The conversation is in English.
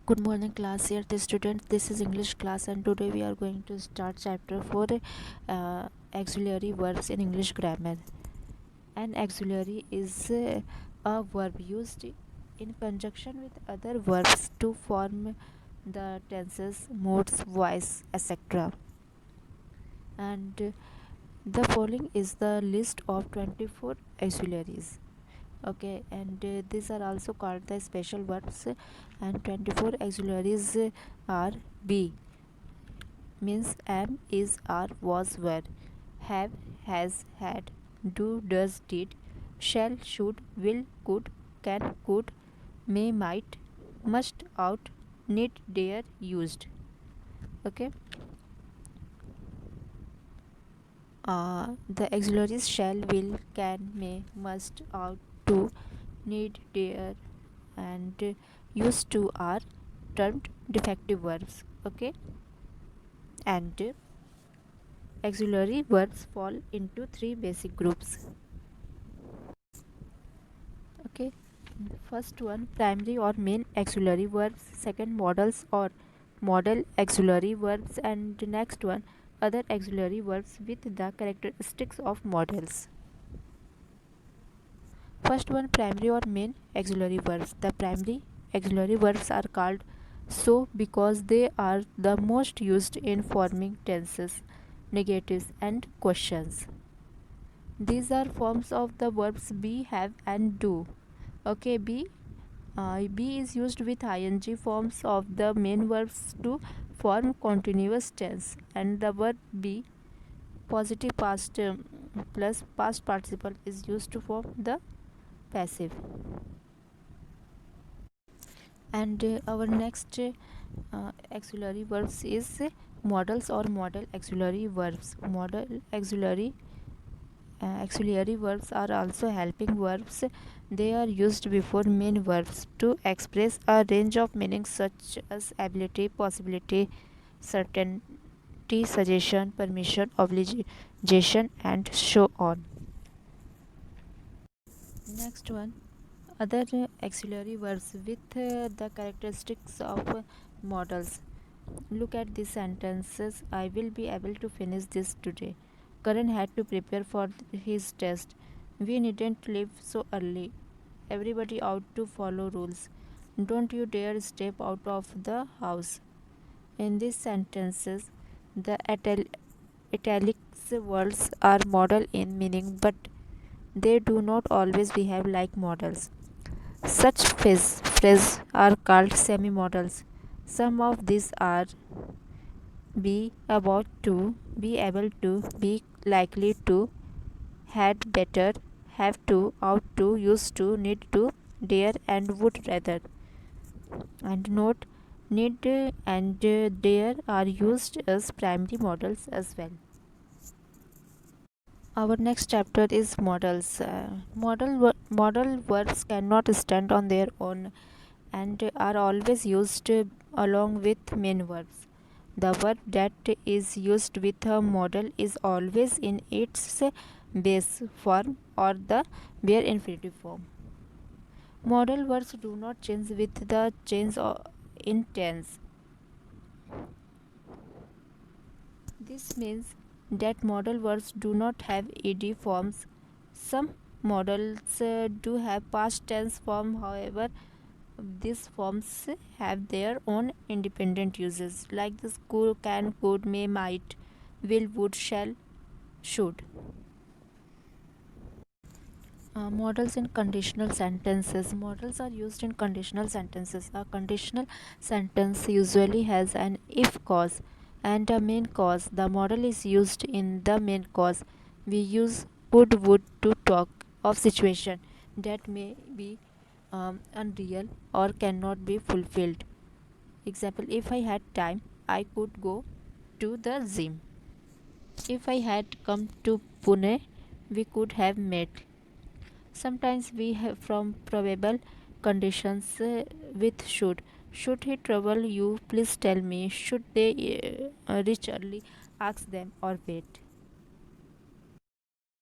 Good morning class, here the students. This is English class and today we are going to start chapter 4, auxiliary verbs in English grammar. An auxiliary is a verb used in conjunction with other verbs to form the tenses, modes, voice, etc. And the following is the list of 24 auxiliaries. Okay, and these are also called the special verbs, and 24 auxiliaries are: be means am, is, are, was, were; have, has, had; do, does, did; shall, should, will, could, can, could; may, might; must, ought; need, dare, used. Okay. The auxiliaries shall, will, can, may, must, ought, to, need, dare, and used to are termed defective verbs. Okay, and auxiliary verbs fall into three basic groups. Okay, first one, primary or main auxiliary verbs; second, modals or modal auxiliary verbs; and next one, other auxiliary verbs with the characteristics of modals. First one, primary or main auxiliary verbs. The primary auxiliary verbs are called so because they are the most used in forming tenses, negatives, and questions. These are forms of the verbs be, have, and do. Okay, be is used with ing forms of the main verbs to form continuous tense, and the verb be, positive past plus past participle, is used to form the passive. And our next auxiliary verbs is modals or modal auxiliary verbs. Modal auxiliary verbs are also helping verbs. They are used before main verbs to express a range of meanings such as ability, possibility, certainty, suggestion, permission, obligation, and so on. Next one, other auxiliary verbs with the characteristics of modals. Look at these sentences. I will be able to finish this today. Karan had to prepare for his test. We needn't leave so early. Everybody out to follow rules. Don't you dare step out of the house. In these sentences, the italics words are modal in meaning, but they do not always behave like modals. Such phrases are called semi-modals. Some of these are: be about to, be able to, be likely to, had better, have to, ought to, used to, need to, dare, and would rather. And note, need and dare are used as primary modals as well. Our next chapter is modals. Modal verbs cannot stand on their own and are always used along with main verbs. The verb that is used with a modal is always in its base form or the bare infinitive form. Modal verbs do not change with the change in tense. This means that modal verbs do not have ed forms. Some modals do have past tense form, however, these forms have their own independent uses, like this: could, can, could, may, might, will, would, shall, should. Modals in conditional sentences. Modals are used in conditional sentences. A conditional sentence usually has an if clause and a main clause. The modal is used in the main clause. We use could, would to talk of situation that may be unreal or cannot be fulfilled. Example: if I had time, I could go to the gym. If I had come to Pune, we could have met. Sometimes we have from probable conditions with should. Should he trouble you, please tell me. Should they reach early, ask them or wait.